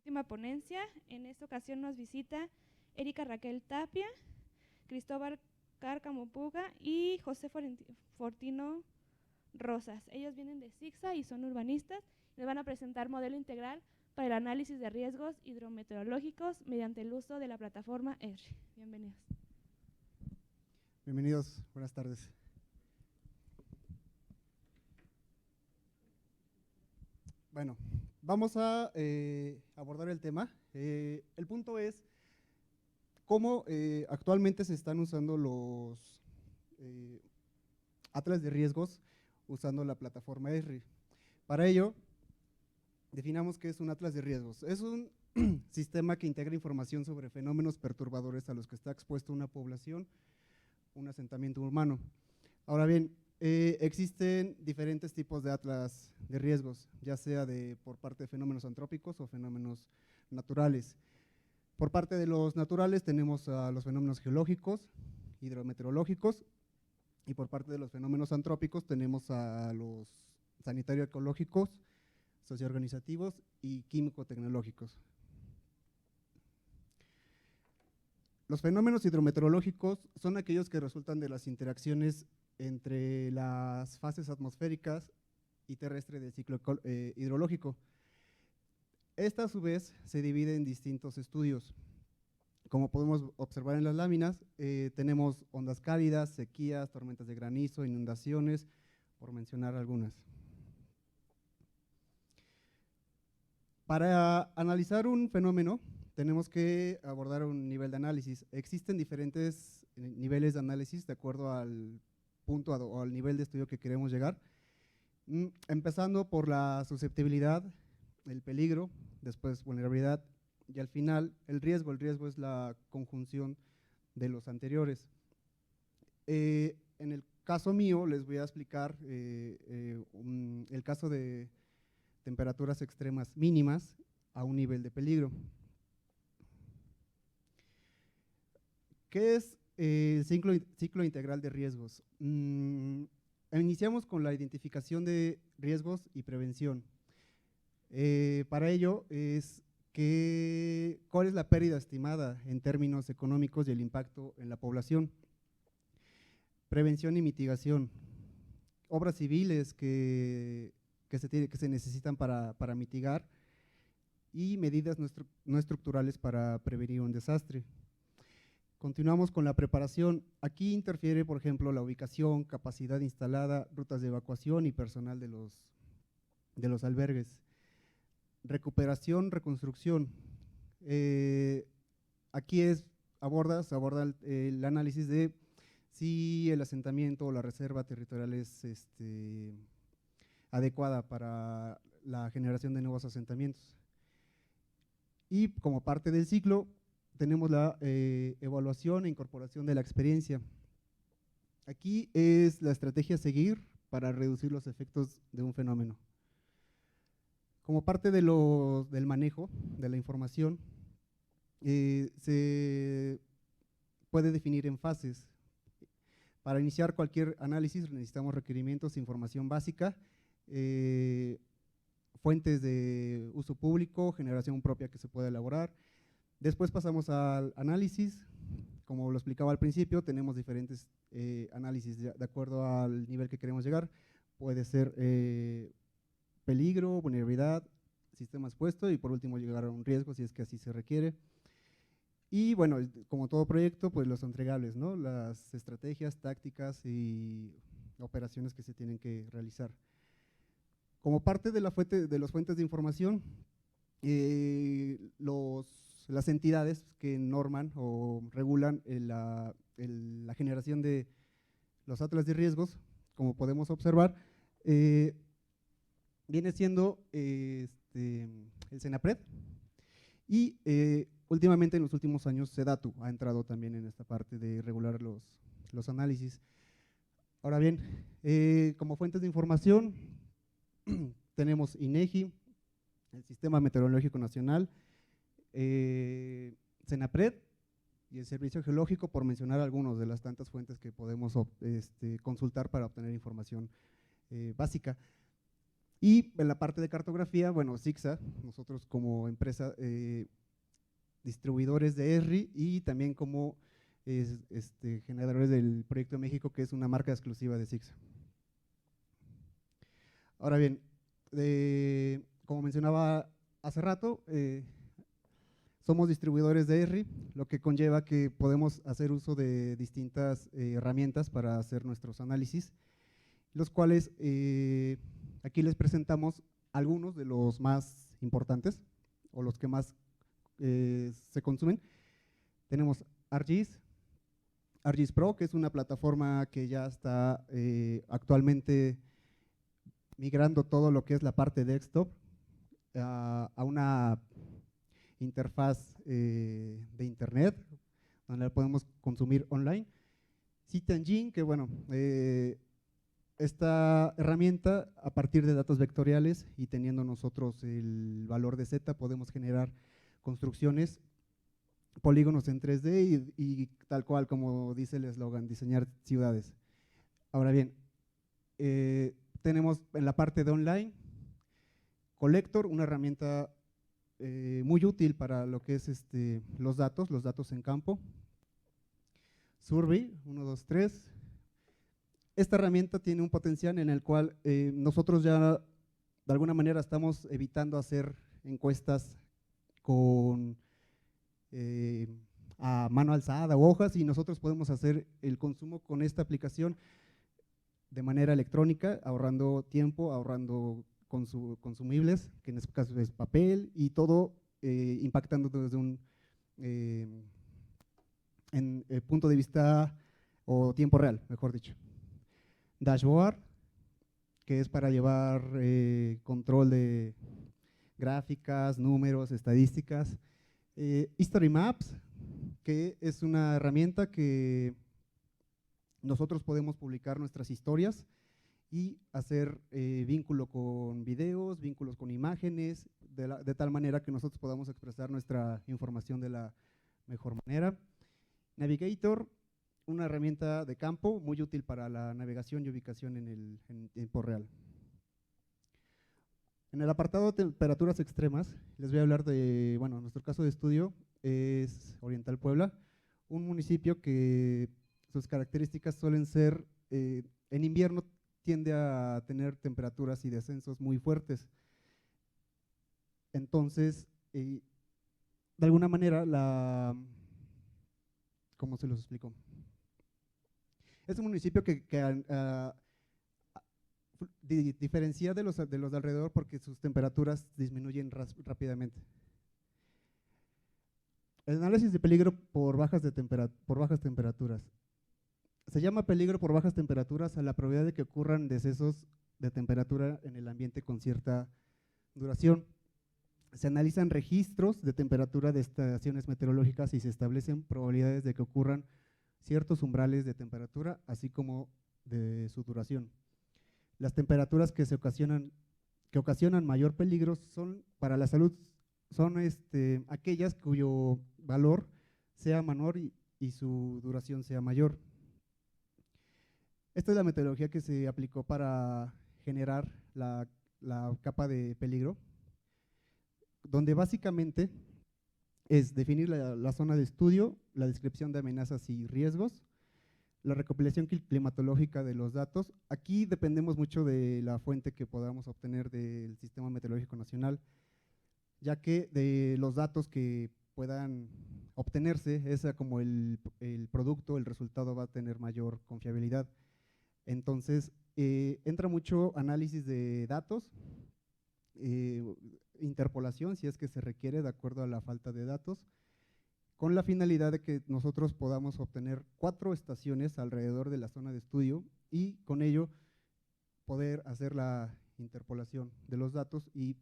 última ponencia. En esta ocasión nos visita Erika Raquel Tapia, Cristóbal Cárcamo Puga y José Fortino Rosas. Ellos vienen de SIGSA y son urbanistas. Les van a presentar modelo integral para el análisis de riesgos hidrometeorológicos mediante el uso de la plataforma ESRI. Bienvenidos. Bienvenidos, buenas tardes. Bueno, vamos a abordar el tema. El punto es cómo actualmente se están usando los atlas de riesgos usando la plataforma ESRI. Para ello, definamos qué es un atlas de riesgos. Es un sistema que integra información sobre fenómenos perturbadores a los que está expuesta una población, un asentamiento humano. Ahora bien, existen diferentes tipos de atlas de riesgos, ya sea por parte de fenómenos antrópicos o fenómenos naturales. Por parte de los naturales tenemos a los fenómenos geológicos, hidrometeorológicos, y por parte de los fenómenos antrópicos tenemos a los sanitario-ecológicos, socioorganizativos y químico-tecnológicos. Los fenómenos hidrometeorológicos son aquellos que resultan de las interacciones entre las fases atmosféricas y terrestre del ciclo hidrológico. Esta a su vez se divide en distintos estudios. Como podemos observar en las láminas, tenemos ondas cálidas, sequías, tormentas de granizo, inundaciones, por mencionar algunas. Para analizar un fenómeno, tenemos que abordar un nivel de análisis. Existen diferentes niveles de análisis de acuerdo al punto o al nivel de estudio que queremos llegar, empezando por la susceptibilidad, el peligro, después vulnerabilidad y al final el riesgo. El riesgo es la conjunción de los anteriores. En el caso mío les voy a explicar el caso de temperaturas extremas mínimas a un nivel de peligro. ¿Qué es el ciclo integral de riesgos? Iniciamos con la identificación de riesgos y prevención. Para ello ¿cuál es la pérdida estimada en términos económicos y el impacto en la población? Prevención y mitigación. Obras civiles que se necesitan para mitigar y medidas no estructurales para prevenir un desastre. Continuamos con la preparación. Aquí interfiere, por ejemplo, la ubicación, capacidad instalada, rutas de evacuación y personal de los albergues. Recuperación, reconstrucción. Aquí se aborda el análisis de si el asentamiento o la reserva territorial es adecuada para la generación de nuevos asentamientos. Y como parte del ciclo, tenemos la evaluación e incorporación de la experiencia. Aquí es la estrategia a seguir para reducir los efectos de un fenómeno. Como parte del manejo de la información, se puede definir en fases. Para iniciar cualquier análisis necesitamos requerimientos, información básica, fuentes de uso público, generación propia que se pueda elaborar. Después pasamos al análisis. Como lo explicaba al principio, tenemos diferentes análisis de acuerdo al nivel que queremos llegar. Puede ser peligro, vulnerabilidad, sistema expuesto y por último llegar a un riesgo si es que así se requiere. Y bueno, como todo proyecto, pues los entregables, ¿no? Las estrategias, tácticas y operaciones que se tienen que realizar. Como parte de las fuentes de información, las entidades que norman o regulan la generación de los atlas de riesgos, como podemos observar, viene siendo el CENAPRED y últimamente en los últimos años SEDATU ha entrado también en esta parte de regular los análisis. Ahora bien, como fuentes de información tenemos INEGI, el Sistema Meteorológico Nacional, CENAPRED y el Servicio Geológico, por mencionar algunos de las tantas fuentes que podemos consultar para obtener información básica. Y en la parte de cartografía, bueno, CICSA, nosotros como empresa distribuidores de ESRI y también como generadores del Proyecto de México, que es una marca exclusiva de CICSA. Ahora bien, como mencionaba hace rato, somos distribuidores de ESRI, lo que conlleva que podemos hacer uso de distintas herramientas para hacer nuestros análisis, los cuales aquí les presentamos algunos de los más importantes o los que más se consumen. Tenemos ArcGIS Pro, que es una plataforma que ya está actualmente migrando todo lo que es la parte desktop a una interfaz de internet, donde la podemos consumir online. CityEngine, que bueno, esta herramienta, a partir de datos vectoriales y teniendo nosotros el valor de Z, podemos generar construcciones, polígonos en 3D y tal cual como dice el eslogan, diseñar ciudades. Ahora bien, tenemos en la parte de online, Collector, una herramienta muy útil para lo que es los datos en campo. Survey, 1, 2, 3. Esta herramienta tiene un potencial en el cual nosotros ya de alguna manera estamos evitando hacer encuestas con a mano alzada o hojas, y nosotros podemos hacer el consumo con esta aplicación de manera electrónica, ahorrando tiempo, ahorrando consumibles, que en este caso es papel, y todo impactando desde un punto de vista o tiempo real, mejor dicho. Dashboard, que es para llevar control de gráficas, números, estadísticas. History Maps, que es una herramienta que nosotros podemos publicar nuestras historias y hacer vínculo con videos, vínculos con imágenes, de tal manera que nosotros podamos expresar nuestra información de la mejor manera. Navigator, una herramienta de campo muy útil para la navegación y ubicación en tiempo real. En el apartado de temperaturas extremas, les voy a hablar de, bueno, nuestro caso de estudio es Oriental Puebla, un municipio que sus características suelen ser, en invierno tiende a tener temperaturas y descensos muy fuertes. Entonces, de alguna manera, ¿cómo se los explico? Es un municipio que diferencia de los de alrededor porque sus temperaturas disminuyen rápidamente. El análisis de peligro por bajas temperaturas. Se llama peligro por bajas temperaturas a la probabilidad de que ocurran decesos de temperatura en el ambiente con cierta duración. Se analizan registros de temperatura de estaciones meteorológicas y se establecen probabilidades de que ocurran ciertos umbrales de temperatura, así como de su duración. Las temperaturas que ocasionan mayor peligro son para la salud, son aquellas cuyo valor sea menor y su duración sea mayor. Esta es la metodología que se aplicó para generar la capa de peligro, donde básicamente es definir la zona de estudio, la descripción de amenazas y riesgos, la recopilación climatológica de los datos. Aquí dependemos mucho de la fuente que podamos obtener del Sistema Meteorológico Nacional, ya que de los datos que puedan obtenerse, como el producto, el resultado va a tener mayor confiabilidad. Entonces, entra mucho análisis de datos, interpolación, si es que se requiere de acuerdo a la falta de datos, con la finalidad de que nosotros podamos obtener 4 estaciones alrededor de la zona de estudio y con ello poder hacer la interpolación de los datos y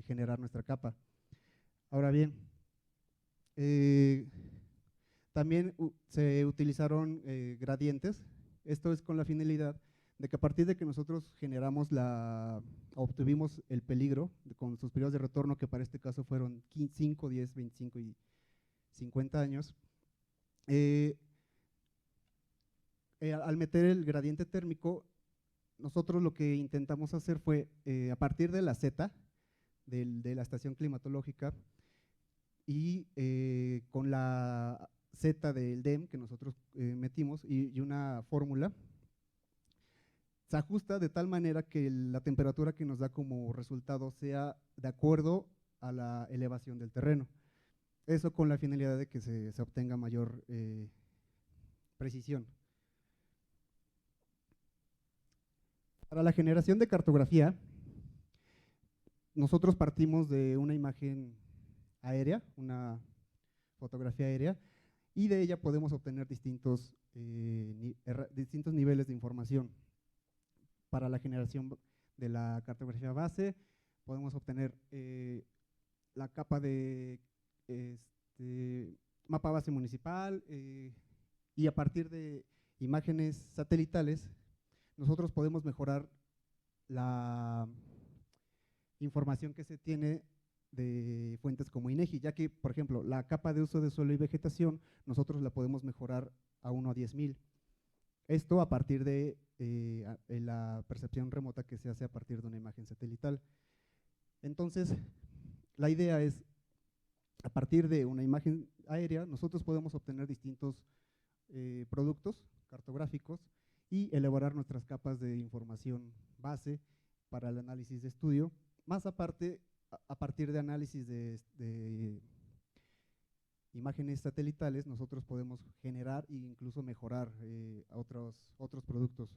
generar nuestra capa. Ahora bien, también se utilizaron gradientes. Esto es con la finalidad de que a partir de que nosotros obtuvimos el peligro con sus periodos de retorno, que para este caso fueron 5, 10, 25 y 50 años, al meter el gradiente térmico, nosotros lo que intentamos hacer fue, a partir de la Z, de la estación climatológica, y con la Z del DEM que nosotros metimos y una fórmula, se ajusta de tal manera que la temperatura que nos da como resultado sea de acuerdo a la elevación del terreno. Eso con la finalidad de que se obtenga mayor precisión. Para la generación de cartografía, nosotros partimos de una imagen aérea, una fotografía aérea, y de ella podemos obtener distintos niveles de información. Para la generación de la cartografía base, podemos obtener la capa de mapa base municipal, y a partir de imágenes satelitales, nosotros podemos mejorar la información que se tiene de fuentes como INEGI, ya que, por ejemplo, la capa de uso de suelo y vegetación, nosotros la podemos mejorar a 1 a 10,000. Esto a partir de la percepción remota que se hace a partir de una imagen satelital. Entonces, la idea es, a partir de una imagen aérea, nosotros podemos obtener distintos productos cartográficos y elaborar nuestras capas de información base para el análisis de estudio, más aparte, a partir de análisis de imágenes satelitales, nosotros podemos generar e incluso mejorar otros productos.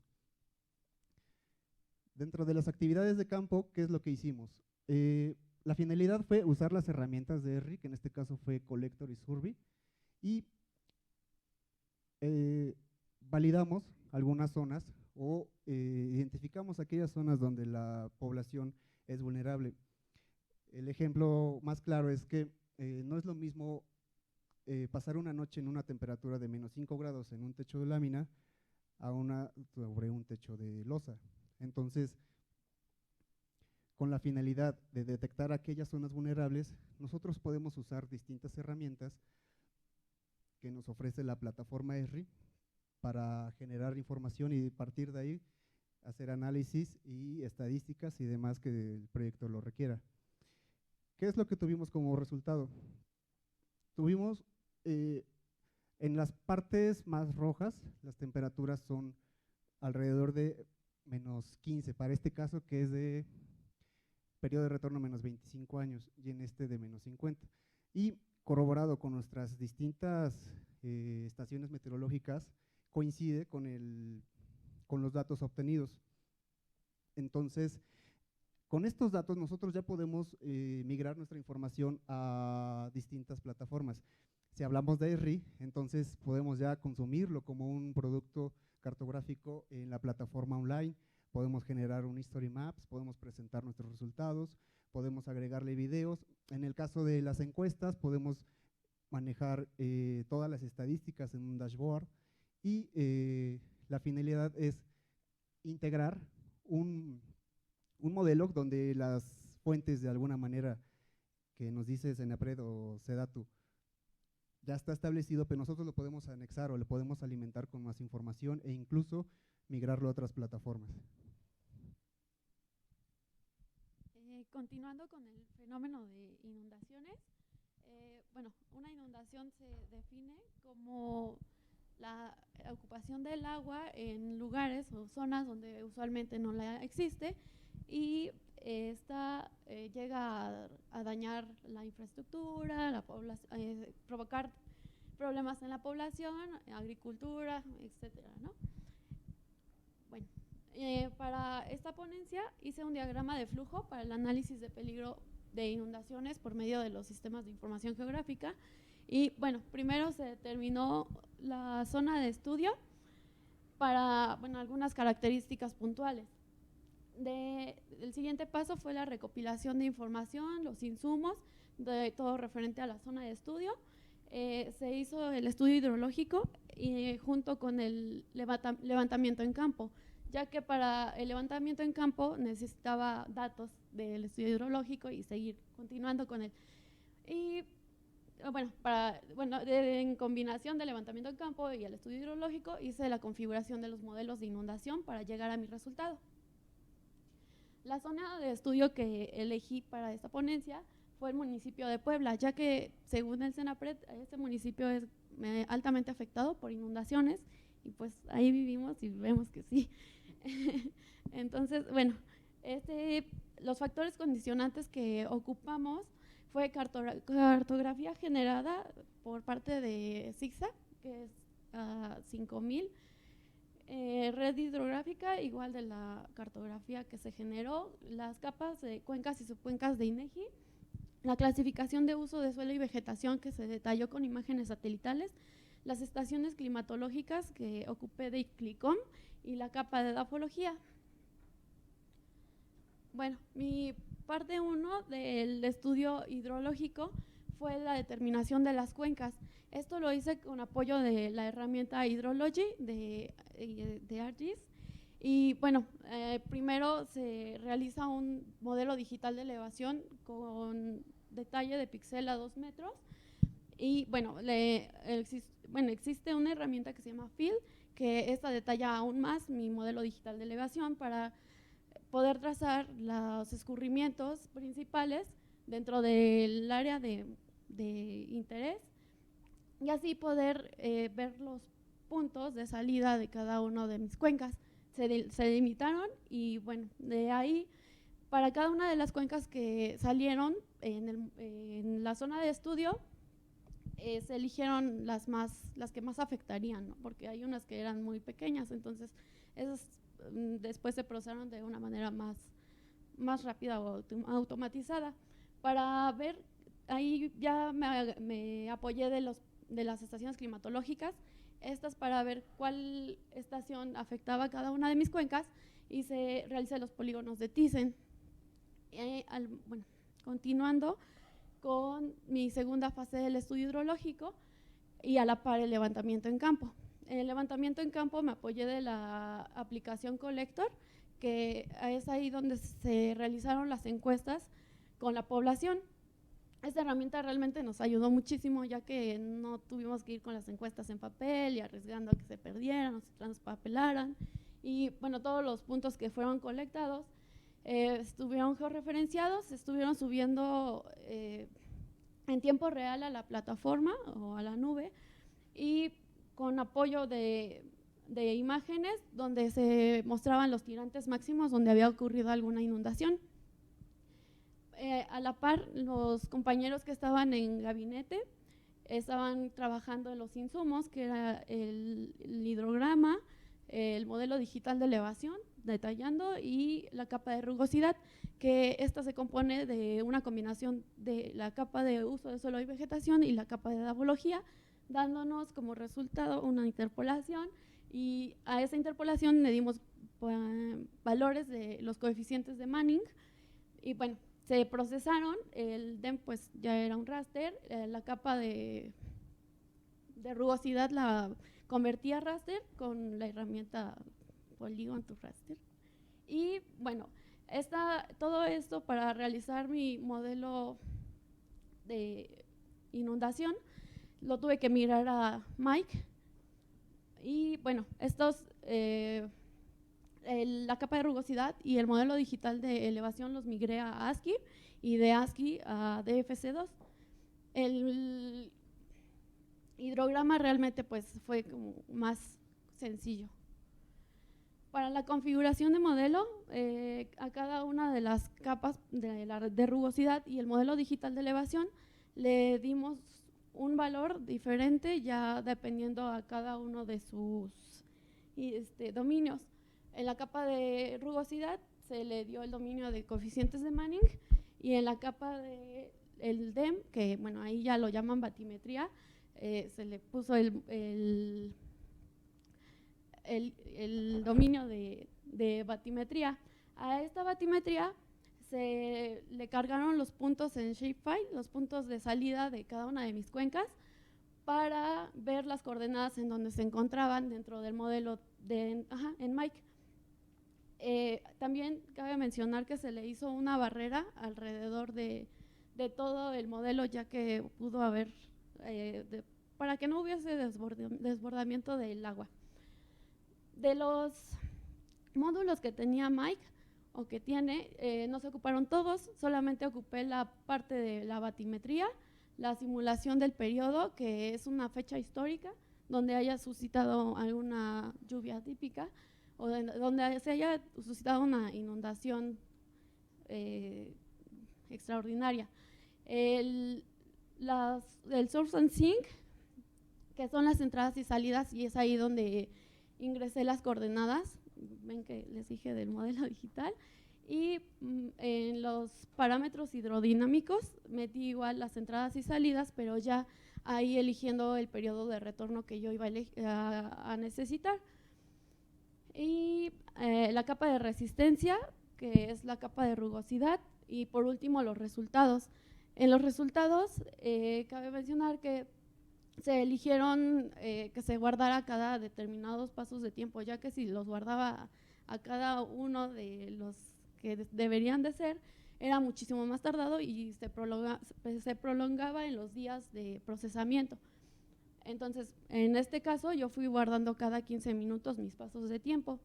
Dentro de las actividades de campo, ¿qué es lo que hicimos? La finalidad fue usar las herramientas de ERRI, que en este caso fue Collector y Survey, y validamos algunas zonas o identificamos aquellas zonas donde la población es vulnerable. El ejemplo más claro es que no es lo mismo pasar una noche en una temperatura de -5 grados en un techo de lámina a sobre un techo de losa. Entonces, con la finalidad de detectar aquellas zonas vulnerables, nosotros podemos usar distintas herramientas que nos ofrece la plataforma ESRI para generar información y a partir de ahí hacer análisis y estadísticas y demás que el proyecto lo requiera. ¿Qué es lo que tuvimos como resultado? Tuvimos en las partes más rojas, las temperaturas son alrededor de -15, para este caso que es de periodo de retorno -25 años y en este de -50. Y corroborado con nuestras distintas estaciones meteorológicas, coincide con los datos obtenidos. Entonces, con estos datos nosotros ya podemos migrar nuestra información a distintas plataformas. Si hablamos de ESRI, entonces podemos ya consumirlo como un producto cartográfico en la plataforma online, podemos generar un History Maps, podemos presentar nuestros resultados, podemos agregarle videos. En el caso de las encuestas, podemos manejar todas las estadísticas en un dashboard y la finalidad es integrar un modelo donde las fuentes de alguna manera que nos dice Senapred o Sedatu ya está establecido, pero nosotros lo podemos anexar o le podemos alimentar con más información e incluso migrarlo a otras plataformas. Continuando con el fenómeno de inundaciones, bueno, una inundación se define como la ocupación del agua en lugares o zonas donde usualmente no la existe y esta llega a dañar la infraestructura, la provocar problemas en la población, agricultura, etcétera, ¿no? Bueno, para esta ponencia hice un diagrama de flujo para el análisis de peligro de inundaciones por medio de los sistemas de información geográfica y bueno, primero se determinó la zona de estudio para algunas características puntuales. El siguiente paso fue la recopilación de información, los insumos, de todo referente a la zona de estudio. Se hizo el estudio hidrológico junto con el levantamiento en campo, ya que para el levantamiento en campo necesitaba datos del estudio hidrológico y seguir continuando con él. Y en combinación del levantamiento en campo y el estudio hidrológico hice la configuración de los modelos de inundación para llegar a mi resultado. La zona de estudio que elegí para esta ponencia fue el municipio de Puebla, ya que según el CENAPRED, este municipio es altamente afectado por inundaciones y pues ahí vivimos y vemos que sí. Entonces, bueno, los factores condicionantes que ocupamos fue cartografía generada por parte de CIGSA, que es 5000, red hidrográfica igual de la cartografía que se generó, las capas de cuencas y subcuencas de INEGI, la clasificación de uso de suelo y vegetación que se detalló con imágenes satelitales, las estaciones climatológicas que ocupé de ICLICOM y la capa de edafología. Bueno, mi parte 1 del estudio hidrológico fue la determinación de las cuencas. Esto lo hice con apoyo de la herramienta Hydrology de ArcGIS. Y bueno, primero se realiza un modelo digital de elevación con detalle de píxel a 2 metros. Y bueno, existe una herramienta que se llama Fill, que esta detalla aún más mi modelo digital de elevación para poder trazar los escurrimientos principales dentro del área de interés y así poder ver los puntos de salida de cada uno de mis cuencas. Se delimitaron y bueno, de ahí para cada una de las cuencas que salieron en la zona de estudio, se eligieron las que más afectarían, ¿no? Porque hay unas que eran muy pequeñas, entonces esas después se procesaron de una manera más rápida o automatizada. Para ver, ahí ya me apoyé de las estaciones climatológicas, estas para ver cuál estación afectaba cada una de mis cuencas y se realizan los polígonos de Thyssen. Bueno, continuando con mi segunda fase del estudio hidrológico y a la par el levantamiento en campo. En el levantamiento en campo me apoyé de la aplicación Collector, que es ahí donde se realizaron las encuestas con la población. Esta herramienta realmente nos ayudó muchísimo, ya que no tuvimos que ir con las encuestas en papel y arriesgando a que se perdieran o se transpapelaran. Y bueno, todos los puntos que fueron colectados estuvieron georreferenciados, estuvieron subiendo en tiempo real a la plataforma o a la nube y con apoyo de imágenes donde se mostraban los tirantes máximos donde había ocurrido alguna inundación. A la par, los compañeros que estaban en gabinete estaban trabajando en los insumos, que era el hidrograma, el modelo digital de elevación, detallando, y la capa de rugosidad, que esta se compone de una combinación de la capa de uso de suelo y vegetación y la capa de edafología, dándonos como resultado una interpolación, y a esa interpolación le dimos valores de los coeficientes de Manning, y bueno, se procesaron, el DEM pues ya era un raster, la capa de rugosidad la convertí a raster con la herramienta Polygon to Raster. Y bueno, todo esto para realizar mi modelo de inundación lo tuve que migrar a Mike. Y bueno, la capa de rugosidad y el modelo digital de elevación los migré a ASCII y de ASCII a DFC2. El hidrograma realmente pues fue como más sencillo. Para la configuración de modelo, a cada una de las capas de rugosidad y el modelo digital de elevación le dimos un valor diferente ya dependiendo a cada uno de sus dominios. En la capa de rugosidad se le dio el dominio de coeficientes de Manning y en la capa del DEM, que bueno, ahí ya lo llaman batimetría, se le puso el dominio de batimetría. A esta batimetría se le cargaron los puntos en Shapefile, los puntos de salida de cada una de mis cuencas, para ver las coordenadas en donde se encontraban dentro del modelo en Mike. También cabe mencionar que se le hizo una barrera alrededor de todo el modelo, ya que pudo haber, para que no hubiese desbordamiento del agua. De los módulos que tenía Mike, o que tiene, no se ocuparon todos, solamente ocupé la parte de la batimetría, la simulación del periodo, que es una fecha histórica donde haya suscitado alguna lluvia típica o donde se haya suscitado una inundación extraordinaria. El source and sink, que son las entradas y salidas, y es ahí donde ingresé las coordenadas, ven que les dije del modelo digital, y en los parámetros hidrodinámicos metí igual las entradas y salidas, pero ya ahí eligiendo el periodo de retorno que yo iba a necesitar. Y la capa de resistencia, que es la capa de rugosidad, y por último los resultados. En los resultados cabe mencionar que se eligieron que se guardara cada determinados pasos de tiempo, ya que si los guardaba a cada uno de los que deberían de ser, era muchísimo más tardado y se prolongaba en los días de procesamiento. Entonces, en este caso, yo fui guardando cada 15 minutos mis pasos de tiempo.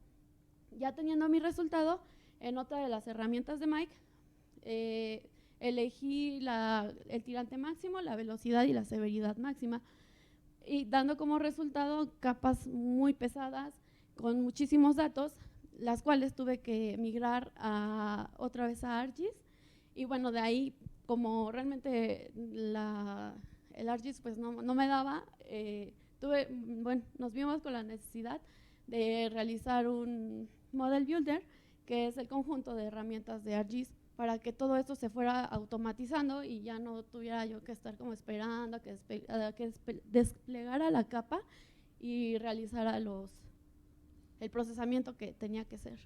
Ya teniendo mi resultado, en otra de las herramientas de Mike, elegí el tirante máximo, la velocidad y la severidad máxima, y dando como resultado capas muy pesadas, con muchísimos datos, las cuales tuve que migrar otra vez a ArcGIS. Y bueno, de ahí, como realmente el ArcGIS pues no me daba, nos vimos con la necesidad de realizar un Model Builder, que es el conjunto de herramientas de ArcGIS, para que todo esto se fuera automatizando y ya no tuviera yo que estar como esperando a que desplegara la capa y realizara el procesamiento que tenía que ser.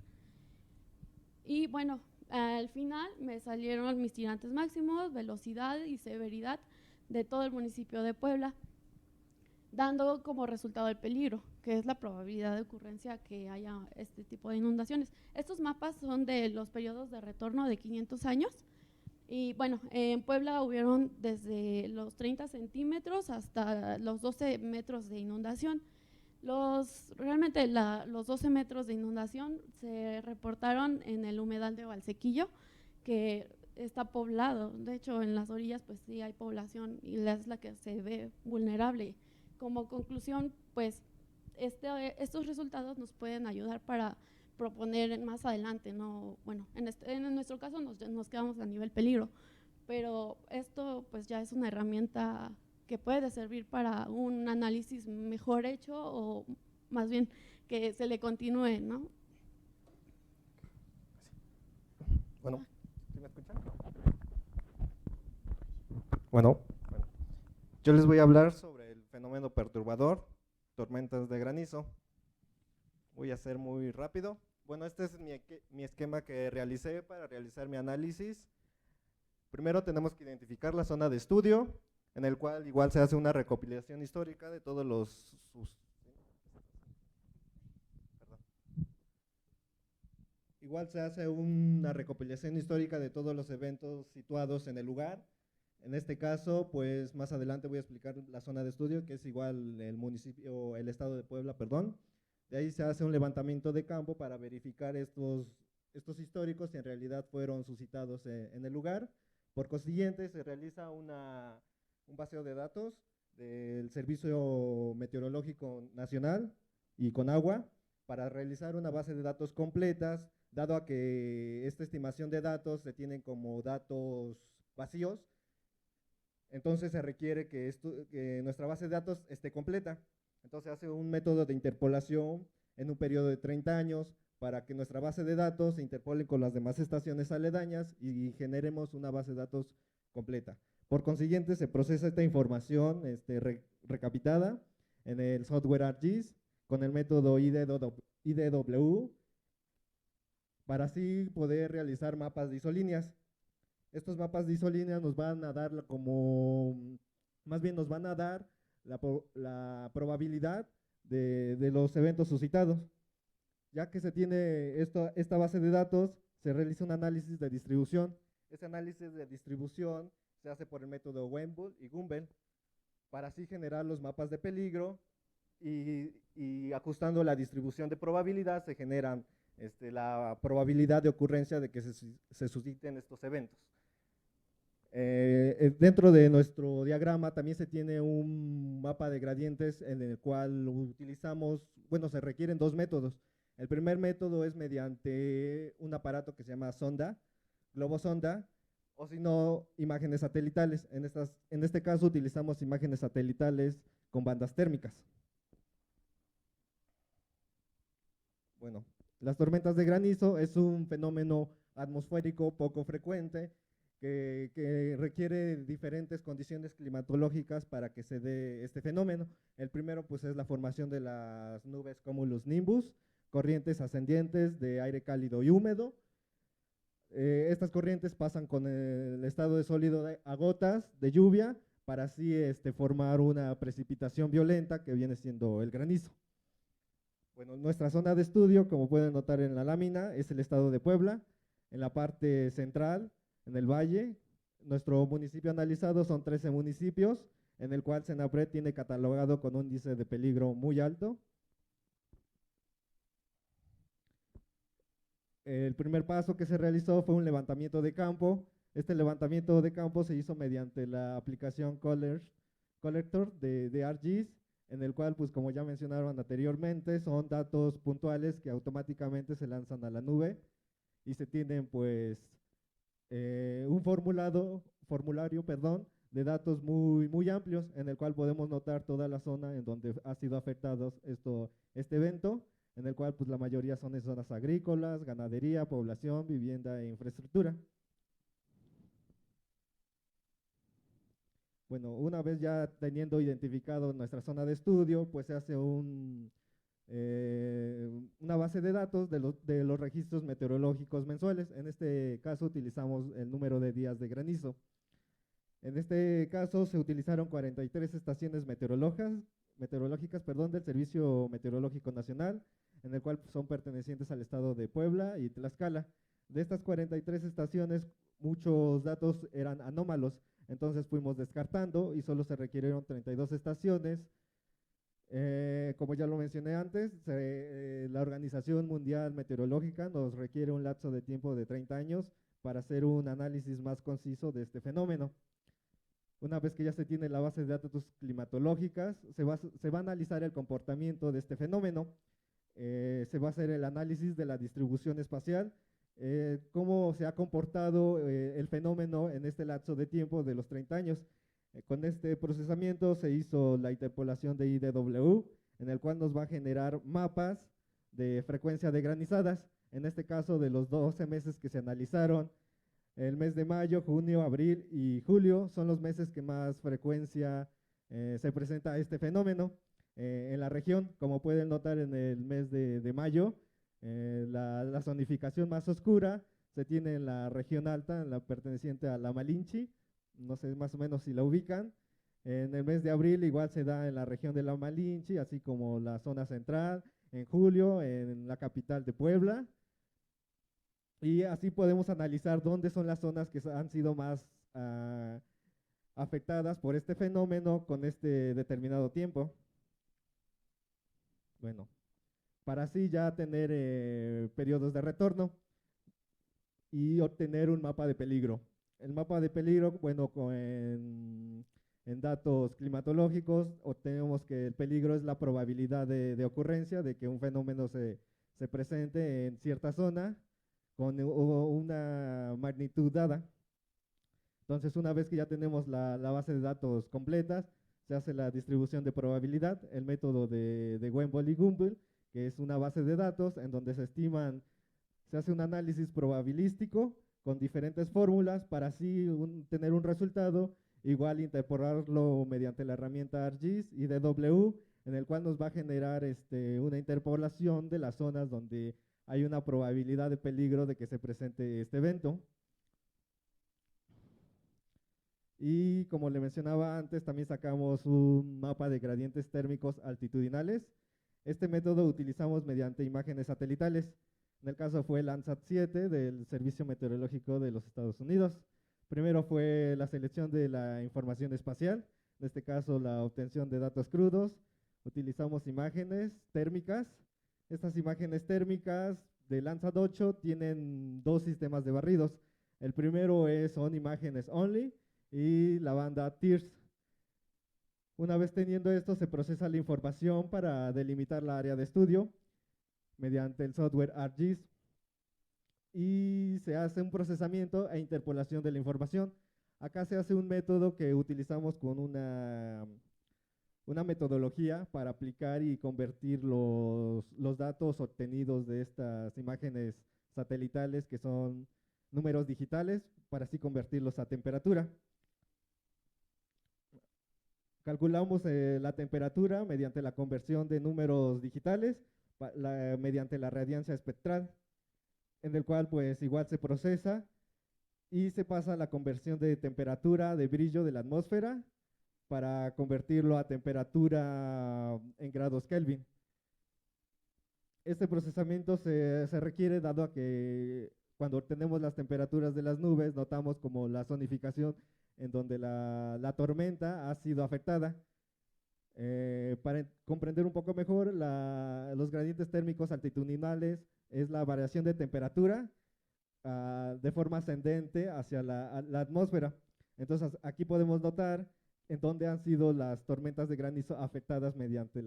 Y bueno, al final me salieron mis tirantes máximos, velocidad y severidad de todo el municipio de Puebla, dando como resultado el peligro, que es la probabilidad de ocurrencia que haya este tipo de inundaciones. Estos mapas son de los periodos de retorno de 500 años. Y bueno, en Puebla hubieron desde los 30 centímetros hasta los 12 metros de inundación. Realmente los 12 metros de inundación se reportaron en el humedal de Valsequillo, que está poblado. De hecho, en las orillas pues sí hay población y es la que se ve vulnerable. Como conclusión, pues estos resultados nos pueden ayudar para proponer más adelante, ¿no? Bueno, en nuestro caso nos quedamos a nivel peligro, pero esto pues ya es una herramienta que puede servir para un análisis mejor hecho o más bien que se le continúe, ¿no? Bueno, ¿sí me escuchan? Bueno, yo les voy a hablar sobre el fenómeno perturbador, tormentas de granizo. Voy a ser muy rápido. Bueno, este es mi esquema que realicé para realizar mi análisis. Primero tenemos que identificar la zona de estudio, en el cual igual se hace una recopilación histórica de todos Igual se hace una recopilación histórica de todos los eventos situados en el lugar. En este caso, pues más adelante voy a explicar la zona de estudio, que es igual el estado de Puebla, perdón. De ahí se hace un levantamiento de campo para verificar estos históricos si en realidad fueron suscitados en el lugar. Por consiguiente, se realiza un paseo de datos del Servicio Meteorológico Nacional y Conagua para realizar una base de datos completas, dado a que esta estimación de datos se tienen como datos vacíos. Entonces se requiere que nuestra base de datos esté completa. Entonces se hace un método de interpolación en un periodo de 30 años para que nuestra base de datos se interpole con las demás estaciones aledañas y generemos una base de datos completa. Por consiguiente, se procesa esta información recapitada en el software ArcGIS con el método IDW para así poder realizar mapas de isolíneas. Estos mapas de isolíneas nos van a dar nos van a dar la probabilidad de los eventos suscitados. Ya que se tiene esta base de datos, se realiza un análisis de distribución. Ese análisis de distribución se hace por el método Weinbull y Gumbel, para así generar los mapas de peligro y ajustando la distribución de probabilidad se generan la probabilidad de ocurrencia de que se susciten estos eventos. Dentro de nuestro diagrama también se tiene un mapa de gradientes en el cual utilizamos, bueno, se requieren dos métodos. El primer método es mediante un aparato que se llama sonda, globosonda, o si no, imágenes satelitales. En este caso utilizamos imágenes satelitales con bandas térmicas. Bueno, las tormentas de granizo es un fenómeno atmosférico poco frecuente que requiere diferentes condiciones climatológicas para que se dé este fenómeno. El primero pues es la formación de las nubes cumulus nimbus, corrientes ascendientes de aire cálido y húmedo. Estas corrientes pasan con el estado de sólido a gotas de lluvia para así formar una precipitación violenta que viene siendo el granizo. Bueno, nuestra zona de estudio, como pueden notar en la lámina, es el estado de Puebla, en la parte central, en el valle. Nuestro municipio analizado son 13 municipios, en el cual Senapred tiene catalogado con un índice de peligro muy alto. El primer paso que se realizó fue un levantamiento de campo. Este levantamiento de campo se hizo mediante la aplicación Collector de ArcGIS, en el cual, pues como ya mencionaron anteriormente, son datos puntuales que automáticamente se lanzan a la nube y se tienen pues un formulario de datos muy amplios, en el cual podemos notar toda la zona en donde ha sido afectado este evento, en el cual pues la mayoría son en zonas agrícolas, ganadería, población, vivienda e infraestructura. Bueno, una vez ya teniendo identificado nuestra zona de estudio, pues se hace una base de datos de los registros meteorológicos mensuales. En este caso utilizamos el número de días de granizo. En este caso se utilizaron 43 estaciones meteorológicas del Servicio Meteorológico Nacional, en el cual son pertenecientes al estado de Puebla y Tlaxcala. De estas 43 estaciones, muchos datos eran anómalos, entonces fuimos descartando y solo se requirieron 32 estaciones. Como ya lo mencioné antes, la Organización Mundial Meteorológica nos requiere un lapso de tiempo de 30 años para hacer un análisis más conciso de este fenómeno. Una vez que ya se tiene la base de datos climatológicas, se va a analizar el comportamiento de este fenómeno. Se va a hacer el análisis de la distribución espacial, cómo se ha comportado el fenómeno en este lapso de tiempo de los 30 años. Con este procesamiento se hizo la interpolación de IDW, en el cual nos va a generar mapas de frecuencia de granizadas. En este caso, de los 12 meses que se analizaron, el mes de mayo, junio, abril y julio son los meses que más frecuencia se presenta este fenómeno en la región. Como pueden notar, en el mes de mayo, la zonificación más oscura se tiene en la región alta, en la perteneciente a la Malinche, no sé más o menos si la ubican. En el mes de abril igual se da en la región de la Malinche, así como la zona central. En julio en la capital de Puebla. Y así podemos analizar dónde son las zonas que han sido más afectadas por este fenómeno con este determinado tiempo. Bueno, para así ya tener periodos de retorno y obtener un mapa de peligro. El mapa de peligro, bueno, en datos climatológicos obtenemos que el peligro es la probabilidad de ocurrencia de que un fenómeno se presente en cierta zona con una magnitud dada. Entonces, una vez que ya tenemos la base de datos completas, se hace la distribución de probabilidad, el método de Wemble y Gumbel, que es una base de datos en donde se hace un análisis probabilístico con diferentes fórmulas para así tener un resultado, igual interpolarlo mediante la herramienta ArcGIS y DW, en el cual nos va a generar una interpolación de las zonas donde hay una probabilidad de peligro de que se presente este evento. Y como le mencionaba antes, también sacamos un mapa de gradientes térmicos altitudinales. Este método utilizamos mediante imágenes satelitales. En el caso fue el Landsat 7 del Servicio Meteorológico de los Estados Unidos. Primero fue la selección de la información espacial, en este caso la obtención de datos crudos. Utilizamos imágenes térmicas. Estas imágenes térmicas de Landsat 8 tienen dos sistemas de barridos. El primero son imágenes only y la banda TIRS. Una vez teniendo esto, se procesa la información para delimitar la área de estudio mediante el software ArcGIS y se hace un procesamiento e interpolación de la información. Acá se hace un método que utilizamos con una metodología para aplicar y convertir los datos obtenidos de estas imágenes satelitales, que son números digitales, para así convertirlos a temperatura. Calculamos la temperatura mediante la conversión de números digitales mediante la radiancia espectral, en el cual pues igual se procesa y se pasa a la conversión de temperatura, de brillo de la atmósfera, para convertirlo a temperatura en grados Kelvin. Este procesamiento se requiere dado a que cuando obtenemos las temperaturas de las nubes notamos como la zonificación en donde la tormenta ha sido afectada. Para comprender un poco mejor, los gradientes térmicos altitudinales es la variación de temperatura de forma ascendente hacia la atmósfera. Entonces aquí podemos notar en dónde han sido las tormentas de granizo afectadas mediante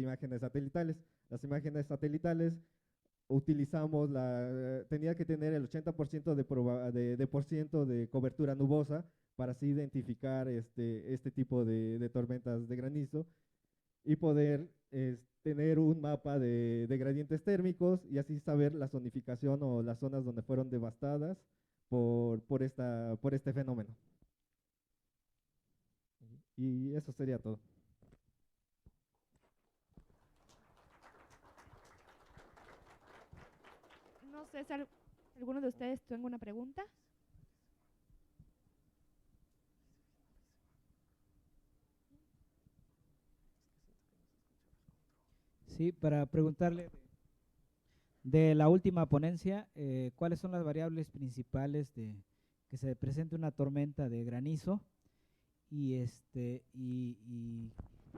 imágenes satelitales. Las imágenes satelitales utilizamos, tenía que tener el 80% de cobertura nubosa para así identificar este tipo de tormentas de granizo y poder tener un mapa de gradientes térmicos y así saber la zonificación o las zonas donde fueron devastadas por este fenómeno. Y eso sería todo. No sé si alguno de ustedes tenga una pregunta. Sí, para preguntarle de la última ponencia, ¿cuáles son las variables principales de que se presente una tormenta de granizo y qué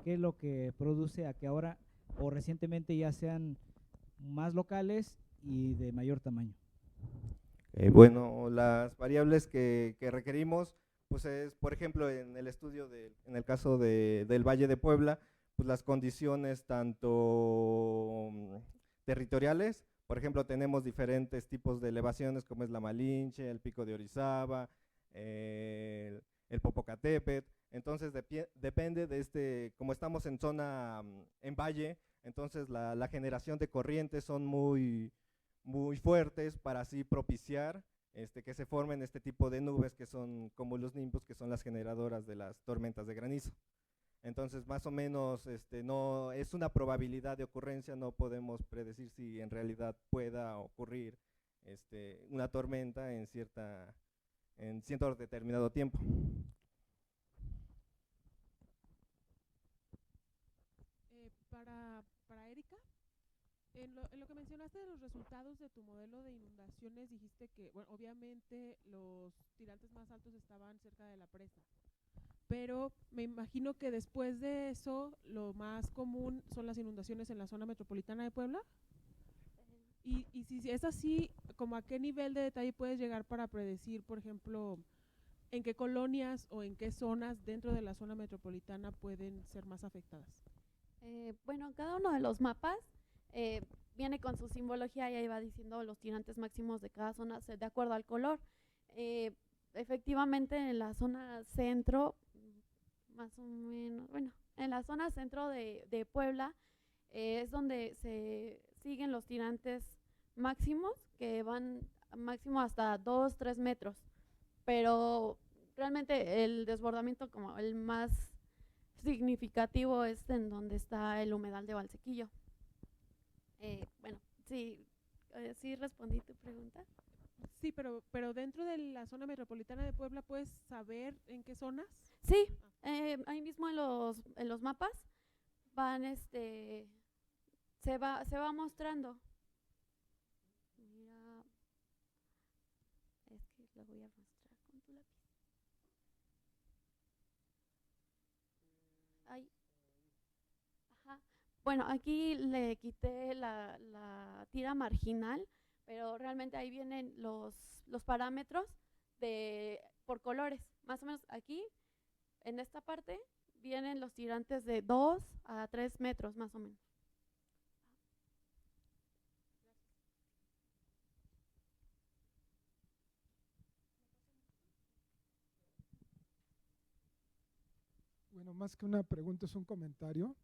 es lo que produce a que ahora o recientemente ya sean más locales y de mayor tamaño? Bueno, las variables que requerimos, pues es, por ejemplo, en el estudio, en el caso del Valle de Puebla, pues las condiciones tanto territoriales, por ejemplo, tenemos diferentes tipos de elevaciones como es la Malinche, el Pico de Orizaba, el Popocatépetl. Entonces depende de como estamos en zona, en valle, entonces la generación de corrientes son muy fuertes para así propiciar que se formen este tipo de nubes que son como los nimbus, que son las generadoras de las tormentas de granizo. Entonces más o menos no es una probabilidad de ocurrencia, no podemos predecir si en realidad pueda ocurrir una tormenta en cierto determinado tiempo. Para Erika, en lo que mencionaste de los resultados de tu modelo de inundaciones, dijiste que, bueno, obviamente los tirantes más altos estaban cerca de la presa, pero me imagino que después de eso lo más común son las inundaciones en la zona metropolitana de Puebla. Y si es así, ¿como a qué nivel de detalle puedes llegar para predecir, por ejemplo, en qué colonias o en qué zonas dentro de la zona metropolitana pueden ser más afectadas? Bueno, cada uno de los mapas viene con su simbología y ahí va diciendo los tirantes máximos de cada zona de acuerdo al color. Efectivamente, en la zona centro, más o menos, bueno, en la zona centro de Puebla es donde se siguen los tirantes máximos, que van máximo hasta 2-3 metros, pero realmente el desbordamiento como el más significativo es en donde está el humedal de Valsequillo. Bueno, sí, ¿sí respondí tu pregunta? Sí, pero dentro de la zona metropolitana de Puebla, ¿puedes saber en qué zonas? Sí, ahí mismo en los mapas van, se va mostrando. Mira, es que lo voy a mostrar con tu lápiz. Ahí. Ajá, Bueno, aquí le quité la tira marginal, pero realmente ahí vienen los parámetros por colores. Más o menos aquí, en esta parte, vienen los tirantes de 2 a 3 metros más o menos. Bueno, más que una pregunta es un comentario.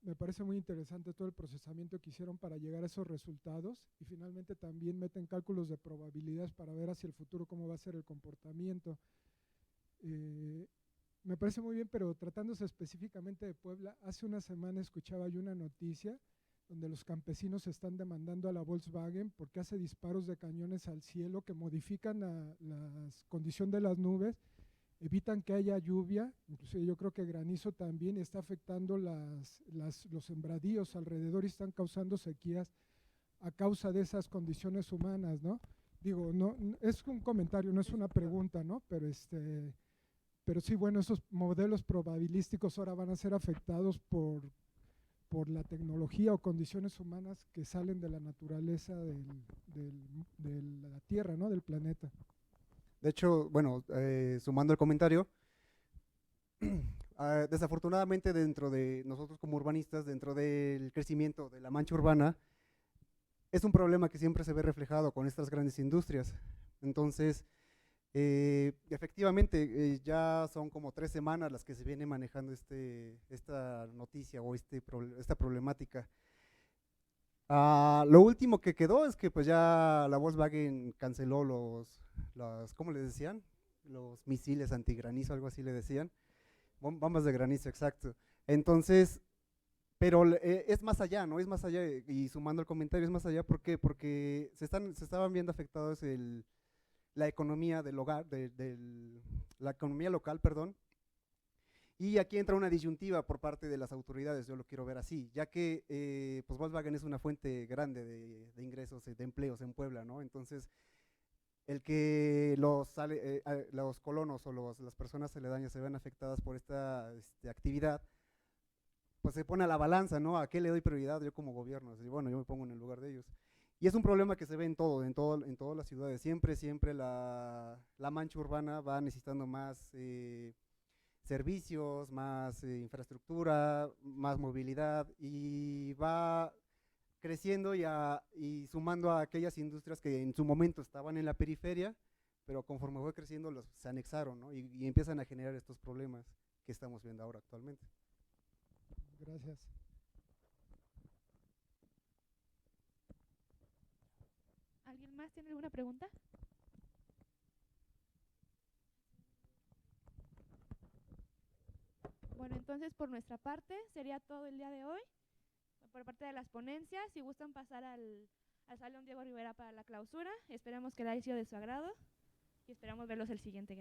Me parece muy interesante todo el procesamiento que hicieron para llegar a esos resultados y finalmente también meten cálculos de probabilidades para ver hacia el futuro cómo va a ser el comportamiento. Me parece muy bien, pero tratándose específicamente de Puebla, hace una semana escuchaba yo una noticia donde los campesinos están demandando a la Volkswagen porque hace disparos de cañones al cielo que modifican la condición de las nubes, evitan que haya lluvia, inclusive yo creo que granizo también, está afectando los sembradíos alrededor y están causando sequías a causa de esas condiciones humanas, ¿no? Digo, no, es un comentario, no es una pregunta, ¿no? Pero sí, bueno, esos modelos probabilísticos ahora van a ser afectados por la tecnología o condiciones humanas que salen de la naturaleza de la Tierra, ¿no? Del planeta. De hecho, bueno, sumando el comentario, desafortunadamente dentro de nosotros como urbanistas, dentro del crecimiento de la mancha urbana, es un problema que siempre se ve reflejado con estas grandes industrias. Entonces, efectivamente, ya son como 3 semanas las que se viene manejando esta noticia o esta problemática. Lo último que quedó es que pues ya la Volkswagen canceló ¿cómo les decían? Los misiles antigranizo, algo así le decían. Bombas de granizo, exacto. Entonces, pero es más allá, ¿no? Es más allá, y sumando el comentario, es más allá, ¿por qué? Porque se estaban viendo afectados la economía del hogar, la economía local, perdón. Y aquí entra una disyuntiva por parte de las autoridades, yo lo quiero ver así, ya que pues Volkswagen es una fuente grande de ingresos, de empleos en Puebla, ¿no? Entonces, el que los colonos o las personas aledañas se vean afectadas por esta actividad, pues se pone a la balanza, ¿no? ¿A qué le doy prioridad yo como gobierno? Así, bueno, yo me pongo en el lugar de ellos. Y es un problema que se ve en todas las ciudades. Siempre la mancha urbana va necesitando más servicios, más infraestructura, más movilidad y va creciendo y sumando a aquellas industrias que en su momento estaban en la periferia, pero conforme fue creciendo se anexaron, ¿no? y empiezan a generar estos problemas que estamos viendo ahora actualmente. Gracias. ¿Alguien más tiene alguna pregunta? Bueno, entonces por nuestra parte sería todo el día de hoy. Por parte de las ponencias, si gustan pasar al Salón Diego Rivera para la clausura, esperamos que haya sido de su agrado y esperamos verlos el siguiente